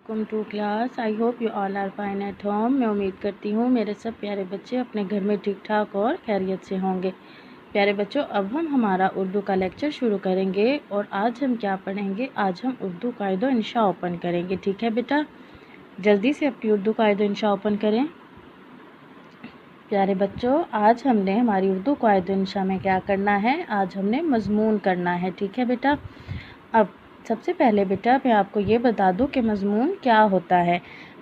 Welcome to class. I hope you all are fine at home. मैं उम्मीद करती हूँ मेरे सब प्यारे बच्चे अपने घर में ठीक ठाक और खैरियत से होंगे। प्यारे बच्चों, अब हम हमारा उर्दू का लेक्चर शुरू करेंगे और आज हम क्या पढ़ेंगे? आज हम उर्दू कायदो इंशा ओपन करेंगे। ठीक है बेटा, जल्दी से अपनी उर्दू कायदो इंशा ओपन करें। प्यारे बच्चों, आज हमने हमारी उर्दू कायदो इंशा में क्या करना है? आज हमने मजमून करना है। ठीक है बेटा, अब सबसे पहले बेटा मैं आपको ये बता दूं कि मजमून क्या होता है।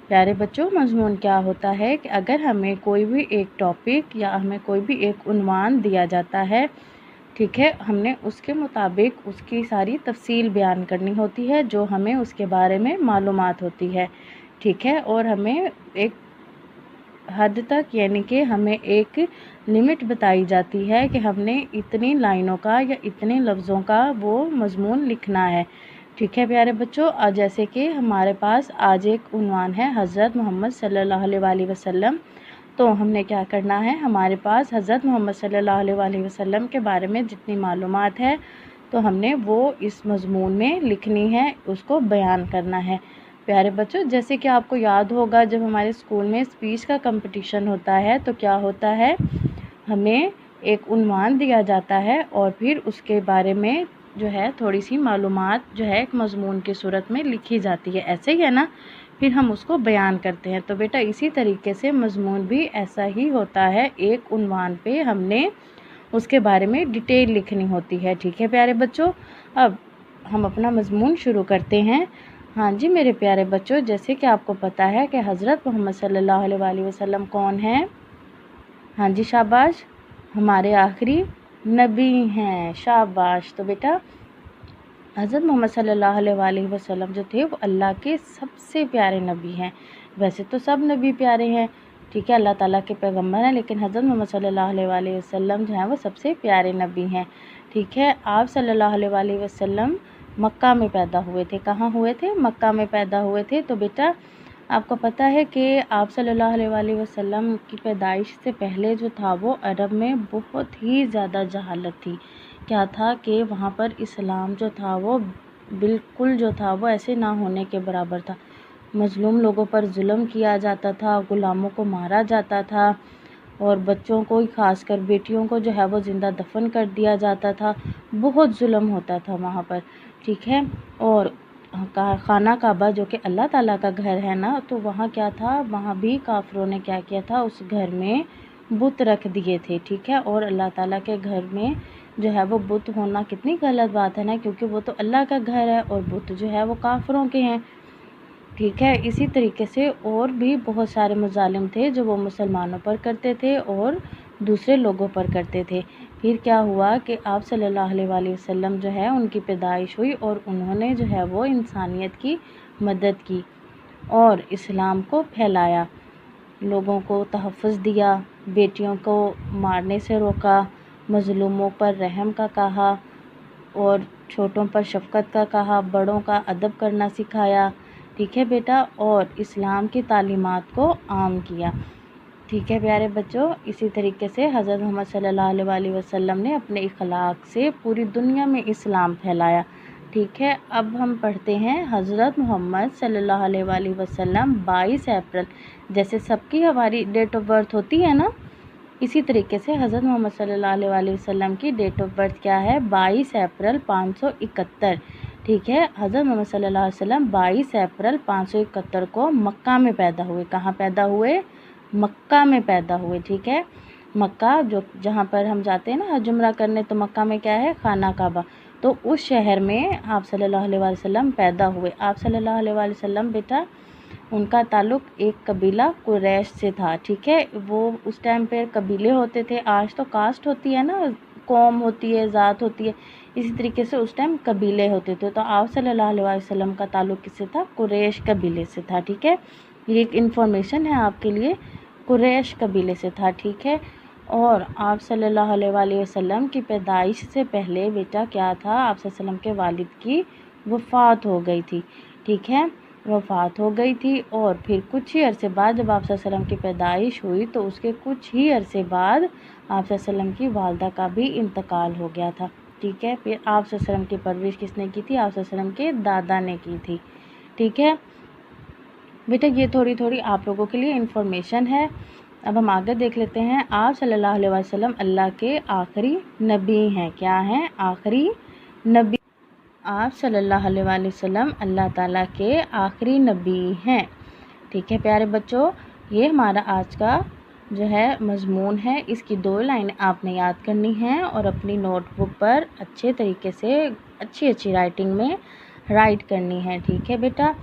प्यारे बच्चों, मजमून क्या होता है कि अगर हमें कोई भी एक टॉपिक या हमें कोई भी एक उन्वान दिया जाता है, ठीक है, हमने उसके मुताबिक उसकी सारी तफसील बयान करनी होती है, जो हमें उसके बारे में मालूमात होती है। ठीक है, और हमें एक हद तक यानी कि हमें एक लिमिट बताई जाती है कि हमने इतनी लाइनों का या इतने लफ्ज़ों का वो मजमून लिखना है। ठीक है प्यारे बच्चों, जैसे कि हमारे पास आज एक उन्वान है हज़रत मोहम्मद सल्लल्लाहु अलैहि वसल्लम। तो हमने क्या करना है, हमारे पास हज़रत मोहम्मद सल्लल्लाहु अलैहि वसल्लम के बारे में जितनी मालूमात है तो हमने वो इस मजमून में लिखनी है, उसको बयान करना है। प्यारे बच्चों, जैसे कि आपको याद होगा जब हमारे स्कूल में स्पीच का कंपटीशन होता है तो क्या होता है, हमें एक उन्वान दिया जाता है और फिर उसके बारे में जो है थोड़ी सी मालूमात जो है एक मजमून की सूरत में लिखी जाती है। ऐसे ही है ना, फिर हम उसको बयान करते हैं। तो बेटा इसी तरीके से मजमून भी ऐसा ही होता है, एक उन्वान पे हमने उसके बारे में डिटेल लिखनी होती है। ठीक है प्यारे बच्चों, अब हम अपना मजमून शुरू करते हैं। हाँ जी मेरे प्यारे बच्चों, जैसे कि आपको पता है कि हज़रत मोहम्मद सल्लल्लाहु अलैहि वसल्लम कौन हैं? हाँ जी शाबाश, हमारे आखिरी नबी हैं। शाबाश। तो बेटा हज़रत मोहम्मद सल्लल्लाहु अलैहि वसल्लम जो थे वो अल्लाह के सबसे प्यारे नबी हैं। वैसे तो सब नबी प्यारे हैं, ठीक है, अल्लाह ताला के पैगंबर हैं, लेकिन हज़रत मोहम्मद सल्लल्लाहु अलैहि वसल्लम जो हैं वो सबसे प्यारे नबी हैं। ठीक है, आप सल्लल्लाहु अलैहि वसल्लम मक्का में पैदा हुए थे। कहाँ हुए थे? मक्का में पैदा हुए थे। तो बेटा आपको पता है कि आप सल्लल्लाहु अलैहि वसल्लम की पैदाइश से पहले जो था वो अरब में बहुत ही ज़्यादा जहालत थी। क्या था कि वहाँ पर इस्लाम जो था वो बिल्कुल जो था वो ऐसे ना होने के बराबर था। मज़लूम लोगों पर जुल्म किया जाता था, ग़ुलामों को मारा जाता था और बच्चों को, ख़ासकर बेटियों को जो है वो ज़िंदा दफन कर दिया जाता था। बहुत जुल्म होता था वहाँ पर। ठीक है, और खाना काबा जो कि अल्लाह ताला का घर है ना, तो वहाँ क्या था, वहाँ भी काफिरों ने क्या किया था, उस घर में बुत रख दिए थे। ठीक है, और अल्लाह ताला के घर में जो है वो बुत होना कितनी गलत बात है ना, क्योंकि वो तो अल्लाह का घर है और बुत जो है वो काफिरों के हैं। ठीक है, इसी तरीके से और भी बहुत सारे मज़ालिम थे जो वो मुसलमानों पर करते थे और दूसरे लोगों पर करते थे। फिर क्या हुआ कि आप सल्लल्लाहु अलैहि वसल्लम जो है उनकी पैदाइश हुई और उन्होंने जो है वो इंसानियत की मदद की और इस्लाम को फैलाया, लोगों को तहफ़्फ़ुज़ दिया, बेटियों को मारने से रोका, मज़लूमों पर रहम का कहा और छोटों पर शफ़क़त का कहा, बड़ों का अदब करना सिखाया। ठीक है बेटा, और इस्लाम की तालीमात को आम किया। ठीक है प्यारे बच्चों, इसी तरीके से हज़रत मोहम्मद सल्लल्लाहु अलैहि वसल्लम ने अपने इखलाक से पूरी दुनिया में इस्लाम फैलाया। ठीक है, अब हम पढ़ते हैं हज़रत मोहम्मद सल्लल्लाहु अलैहि वसल्लम 22 अप्रैल, जैसे सबकी हमारी डेट ऑफ बर्थ होती है ना, इसी तरीके से हज़रत मोहम्मद सल्लल्लाहु अलैहि वसल्लम की डेट ऑफ बर्थ क्या है? 22 अप्रैल 571। ठीक है, हज़रत मोहम्मद सल्लल्लाहु अलैहि वसल्लम 22 अप्रैल 571 को मक्का में पैदा हुए। कहाँ पैदा हुए? मक्का में पैदा हुए। ठीक है, मक्का जो जहाँ पर हम जाते हैं ना हज उम्रा करने, तो मक्का में क्या है? खाना काबा। तो उस शहर में आप सल्लल्लाहु अलैहि वसल्लम पैदा हुए। आप सल्लल्लाहु अलैहि वसल्लम बेटा, उनका ताल्लुक़ एक कबीला कुरैश से था। ठीक है, वो उस टाइम पर कबीले होते थे, आज तो कास्ट होती है ना, कौम होती है, ज़ात होती है, इसी तरीके से उस टाइम कबीले होते थे। तो आप सल्लल्लाहु अलैहि वसल्लम का ताल्लुक़ किससे था? कुरैश कबीले से था। ठीक है, ये एक इन्फॉर्मेशन है आपके लिए, कुरैश कबीले से था। ठीक है, और आप सल्लल्लाहु अलैहि वसल्लम की पैदाइश से पहले बेटा क्या था, आप सल्लल्लाहु अलैहि वसल्लम के वालिद की वफ़ात हो गई थी। ठीक है, वफ़ात हो गई थी और फिर कुछ ही अरसे बाद जब आप सल्लल्लाहु अलैहि वसल्लम की पैदाइश हुई तो उसके कुछ ही अरसे बाद आप सल्लल्लाहु अलैहि वसल्लम की वालदा का भी इंतकाल हो गया था। ठीक है, फिर आप सल्लल्लाहु अलैहि वसल्लम की परवरिश किसने की थी? आप सल्लल्लाहु अलैहि वसल्लम के दादा ने की थी। ठीक है, बेटा ये थोड़ी थोड़ी आप लोगों के लिए इन्फॉर्मेशन है। अब हम आगे देख लेते हैं। आप सल्लल्लाहु अलैहि वसल्लम अल्लाह के आखिरी नबी हैं। क्या हैं? आखिरी नबी। आप सल्लल्लाहु अलैहि वसल्लम अल्लाह ताला के आखिरी नबी हैं। ठीक है प्यारे बच्चों, ये हमारा आज का जो है मज़मून है। इसकी 2 लाइनें आपने याद करनी हैं और अपनी नोटबुक पर अच्छे तरीके से अच्छी राइटिंग में राइट करनी है। ठीक है बेटा।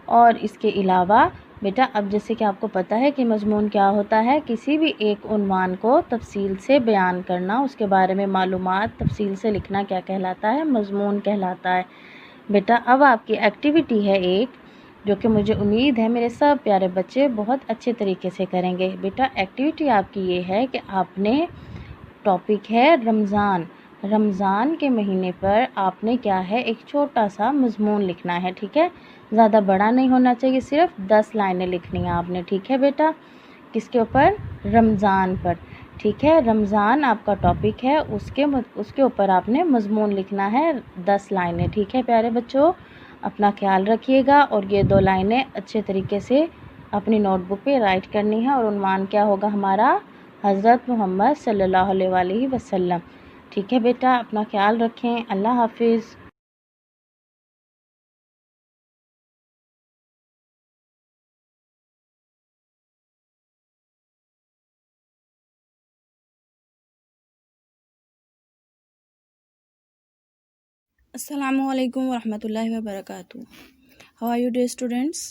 और इसके अलावा बेटा अब जैसे कि आपको पता है कि मज़मून क्या होता है, किसी भी एक उन्वान को तफसील से बयान करना, उसके बारे में मालूमात तफसील से लिखना क्या कहलाता है? मज़मून कहलाता है। बेटा अब आपकी एक्टिविटी है एक, जो कि मुझे उम्मीद है मेरे सब प्यारे बच्चे बहुत अच्छे तरीके से करेंगे। बेटा एक्टिविटी आपकी ये है कि आपने टॉपिक है रमज़ान। रमज़ान के महीने पर आपने क्या है एक छोटा सा मज़मून लिखना है। ठीक है, ज़्यादा बड़ा नहीं होना चाहिए, सिर्फ 10 लाइनें लिखनी है आपने। ठीक है बेटा, किसके ऊपर? रमज़ान पर। ठीक है, रमज़ान आपका टॉपिक है, उसके ऊपर आपने मज़मून लिखना है 10 लाइनें। ठीक है प्यारे बच्चों, अपना ख्याल रखिएगा और ये 2 लाइनें अच्छे तरीके से अपनी नोटबुक पे राइट करनी है। और उन्वान क्या होगा हमारा? हज़रत मोहम्मद सल्लल्लाहु अलैहि वसल्लम। ठीक है बेटा, अपना ख्याल रखें। अल्लाह हाफिज़। Assalamualaikum warahmatullahi wabarakatuh. How are you, dear students?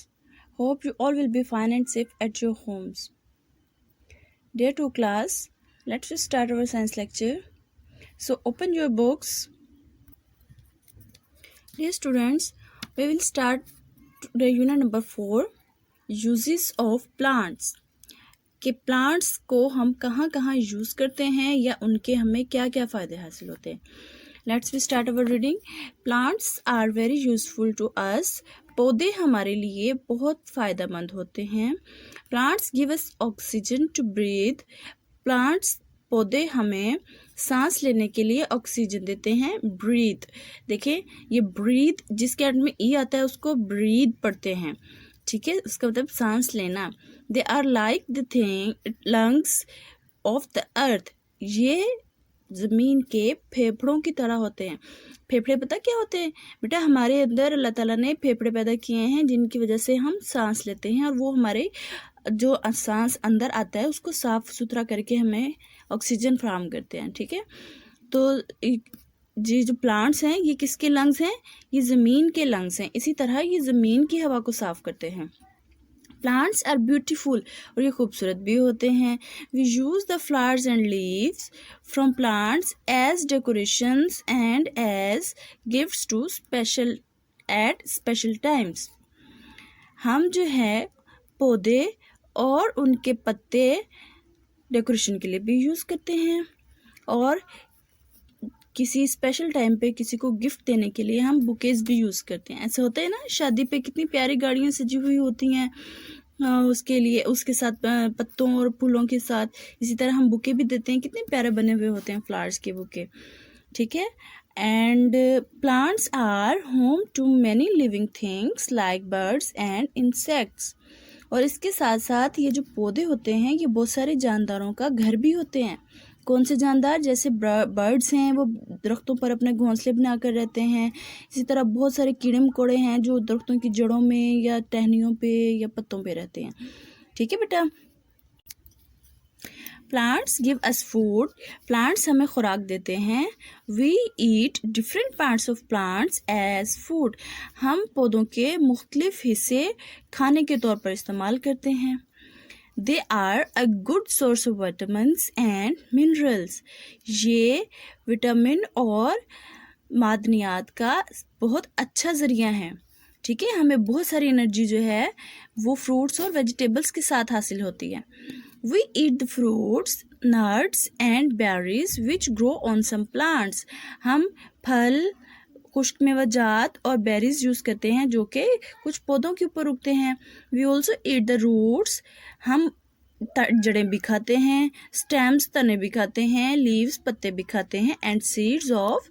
Hope you all will be fine and safe at your homes. Dear to class, let's start our science lecture. So open your books. Dear students, we will start today unit number 4, uses of plants. कि plants को हम कहाँ कहाँ use करते हैं या उनके हमें क्या क्या फ़ायदे हासिल होते हैं। Let's we start our reading. Plants are very useful to us. पौधे हमारे लिए बहुत फ़ायदेमंद होते हैं। Plants give us oxygen to breathe. Plants पौधे हमें सांस लेने के लिए ऑक्सीजन देते हैं। ब्रीथ, देखें ये ब्रीथ जिसके अंत में ई आता है उसको ब्रीथ पढ़ते हैं। ठीक है, उसका मतलब सांस लेना। They are like the thing lungs of the earth. ये ज़मीन के फेफड़ों की तरह होते हैं। फेफड़े पता क्या होते हैं बेटा? हमारे अंदर अल्लाह ताला ने फेफड़े पैदा किए हैं जिनकी वजह से हम सांस लेते हैं और वो हमारे जो सांस अंदर आता है उसको साफ़ सुथरा करके हमें ऑक्सीजन फराहम करते हैं। ठीक है, तो ये जो प्लांट्स हैं ये किसके लंग्स हैं? ये ज़मीन के लंग्स हैं। इसी तरह ये ज़मीन की हवा को साफ़ करते हैं। प्लांट्स आर ब्यूटीफुल, और ये खूबसूरत भी होते हैं। We use the flowers and leaves from plants as decorations and as gifts to special at special times. हम जो है पौधे और उनके पत्ते डेकोरेशन के लिए भी यूज़ करते हैं और किसी स्पेशल टाइम पे किसी को गिफ्ट देने के लिए हम बुकेज भी यूज़ करते हैं। ऐसे होता है ना, शादी पे कितनी प्यारी गाड़ियाँ सजी हुई होती हैं, उसके लिए उसके साथ पत्तों और फूलों के साथ इसी तरह हम बुके भी देते हैं। कितने प्यारे बने हुए होते हैं फ्लावर्स के बुके। ठीक है, and plants are home to many living things like birds and insects. और इसके साथ साथ ये जो पौधे होते हैं ये बहुत सारे जानदारों का घर भी होते हैं। कौन से जानदार? जैसे बर्ड्स हैं, वो दरख्तों पर अपने घोंसले बनाकर रहते हैं। इसी तरह बहुत सारे कीड़े मकोड़े हैं जो दरख्तों की जड़ों में या टहनियों पे या पत्तों पे रहते हैं। ठीक है बेटा। Plants give us food. Plants हमें खुराक देते हैं। We eat different parts of plants as food. हम पौधों के मुख्तलिफ हिस्से खाने के तौर पर इस्तेमाल करते हैं। They are a good source of vitamins and minerals. ये विटामिन और मादनियात का बहुत अच्छा ज़रिया है। ठीक है, हमें बहुत सारी एनर्जी जो है वो फ्रूट्स और वेजिटेबल्स के साथ हासिल होती है। We eat the fruits, nuts and berries which grow on some plants. हम फल, खुश्क मेवाजात और बेरीज यूज़ करते हैं जो कि कुछ पौधों के ऊपर उगते हैं। We also eat the roots. हम जड़ें भी खाते हैं, स्टेम्स तने भी खाते हैं, लीव्स पत्ते भी खाते हैं, एंड सीड्स ऑफ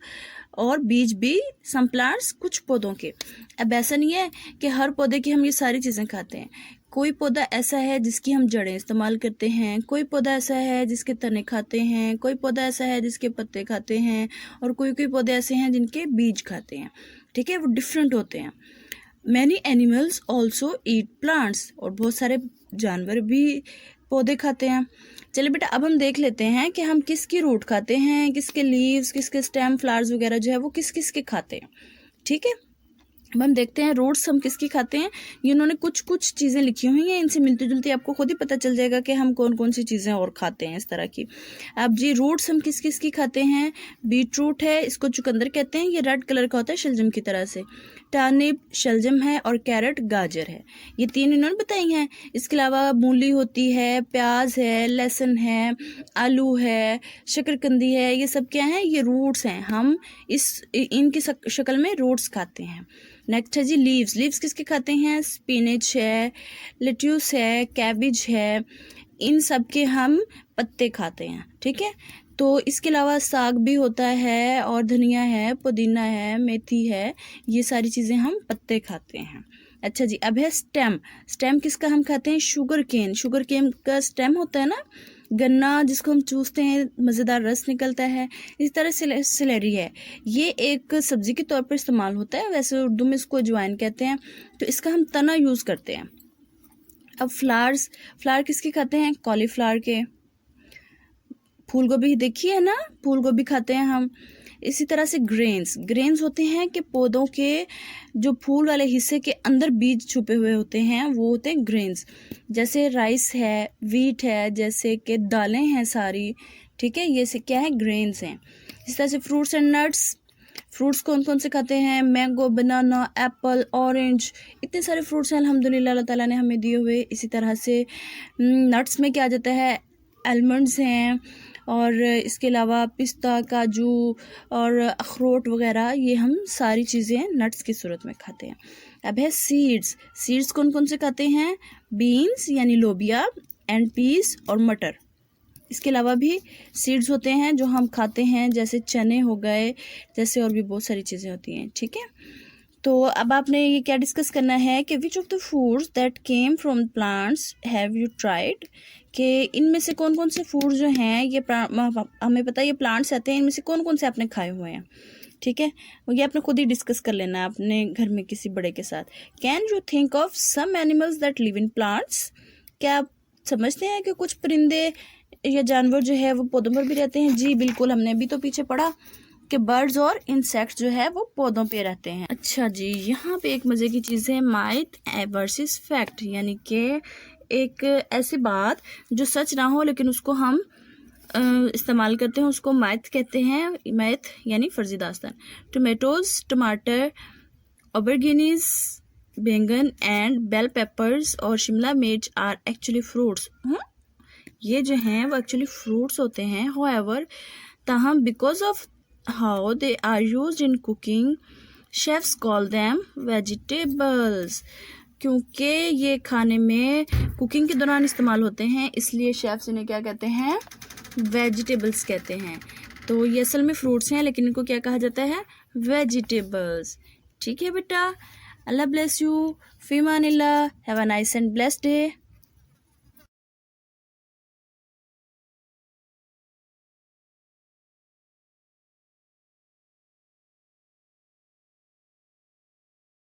और बीज भी सम प्लांट्स कुछ पौधों के। अब ऐसा नहीं है कि हर पौधे की हम ये सारी चीज़ें खाते हैं। कोई पौधा ऐसा है जिसकी हम जड़ें इस्तेमाल करते हैं, कोई पौधा ऐसा है जिसके तने खाते हैं, कोई पौधा ऐसा है जिसके पत्ते खाते हैं, और कोई कोई पौधे ऐसे हैं जिनके बीज खाते हैं। ठीक है, वो डिफरेंट होते हैं। Many animals also eat plants, और बहुत सारे जानवर भी पौधे खाते हैं। चलिए बेटा, अब हम देख लेते हैं कि हम किसकी रूट खाते हैं, किसके लीव्स, किसके स्टेम, फ्लावर्स वगैरह जो है वो किस किस के खाते हैं। ठीक है, अब हम देखते हैं रूट्स हम किसकी खाते हैं। ये इन्होंने कुछ कुछ चीज़ें लिखी हुई हैं, इनसे मिलती जुलती आपको खुद ही पता चल जाएगा कि हम कौन कौन सी चीज़ें और खाते हैं इस तरह की। अब जी रूट्स हम किस किस की खाते हैं। बीट रूट है, इसको चुकंदर कहते हैं, ये रेड कलर का होता है शलजम की तरह से। टर्निप शलजम है, और कैरेट गाजर है, ये तीन इन्होंने बताई हैं। इसके अलावा मूली होती है, प्याज है, लहसुन है, आलू है, शकरकंदी है, ये सब क्या है, ये रूट्स हैं। हम इनकी शक्ल में रूट्स खाते हैं। नेक्स्ट है जी लीव्स। लीव्स किसके खाते हैं, स्पिनच है, लेट्यूस है, कैबिज है, इन सब के हम पत्ते खाते हैं। ठीक है, तो इसके अलावा साग भी होता है, और धनिया है, पुदीना है, मेथी है, ये सारी चीज़ें हम पत्ते खाते हैं। अच्छा जी, अब है स्टेम। स्टेम किसका हम खाते हैं, शुगर केन। शुगर केन का स्टेम होता है ना, गन्ना जिसको हम चूसते हैं, मज़ेदार रस निकलता है। इस तरह से सेलेरी है, ये एक सब्ज़ी के तौर पर इस्तेमाल होता है, वैसे उर्दू में इसको अजवाइन कहते हैं, तो इसका हम तना यूज़ करते हैं। अब फ्लावर्स, फ्लावर किसके खाते हैं, कॉलीफ्लावर के। फूल गोभी देखी है ना, फूल गोभी खाते हैं हम। इसी तरह से ग्रेन्स, ग्रेन्स होते हैं कि पौधों के जो फूल वाले हिस्से के अंदर बीज छुपे हुए होते हैं, वो होते हैं ग्रेन्स। जैसे राइस है, वीट है, जैसे कि दालें हैं सारी। ठीक है, ये से क्या है, ग्रेन्स हैं। इस तरह से फ्रूट्स एंड नट्स। फ्रूट्स कौन कौन से खाते हैं, मैंगो, बनाना, एप्पल, ऑरेंज, इतने सारे फ्रूट्स हैं अल्हम्दुलिल्लाह अल्लाह ताला ने हमें दिए हुए। इसी तरह से नट्स में क्या आ जाता है, आलमंड्स हैं, और इसके अलावा पिस्ता, काजू और अखरोट वगैरह, ये हम सारी चीज़ें नट्स की सूरत में खाते हैं। अब है सीड्स। सीड्स कौन कौन से खाते हैं, बीन्स यानी लोबिया, एंड पीस और मटर। इसके अलावा भी सीड्स होते हैं जो हम खाते हैं, जैसे चने हो गए, जैसे और भी बहुत सारी चीज़ें होती हैं। ठीक है, तो अब आपने ये क्या डिस्कस करना है कि which of the foods that came from plants have you tried, कि इनमें से कौन कौन से फूड जो हैं ये हमें पता है ये प्लांट्स आते हैं, इनमें से कौन कौन से आपने खाए हुए हैं। ठीक है, ये आपने खुद ही डिस्कस कर लेना है अपने घर में किसी बड़े के साथ। Can you think of some animals that live in plants, क्या आप समझते हैं कि कुछ परिंदे या जानवर जो है वो पौधों पर भी रहते हैं। जी बिल्कुल, हमने अभी तो पीछे पढ़ा कि बर्ड्स और इंसेक्ट्स जो है वो पौधों पे रहते हैं। अच्छा जी, यहाँ पे एक मज़े की चीज़ है, माइथ वर्सेस फैक्ट, यानी कि एक ऐसी बात जो सच ना हो लेकिन उसको हम इस्तेमाल करते हैं, उसको माइथ कहते हैं। माइथ यानी फर्जी दास्तान। टोमेटोज, टमाटर, ऑबरगिनीज, बैंगन एंड बेल पेपर्स और शिमला मिर्च आर एक्चुअली फ्रूट्स। ये जो हैं वो एक्चुअली फ्रूट्स होते हैं। हाउएवर, ताहम because of how they are used in cooking, chefs call them vegetables. क्योंकि ये खाने में कुकिंग के दौरान इस्तेमाल होते हैं, इसलिए शेफ्स इन्हें क्या कहते हैं, वेजिटेबल्स कहते हैं। तो ये असल में फ्रूट्स हैं, लेकिन इनको क्या कहा जाता है, वेजिटेबल्स। ठीक है बेटा, अल्लाह ब्लेस यू, फीमानिल्लाह, have a nice and blessed day.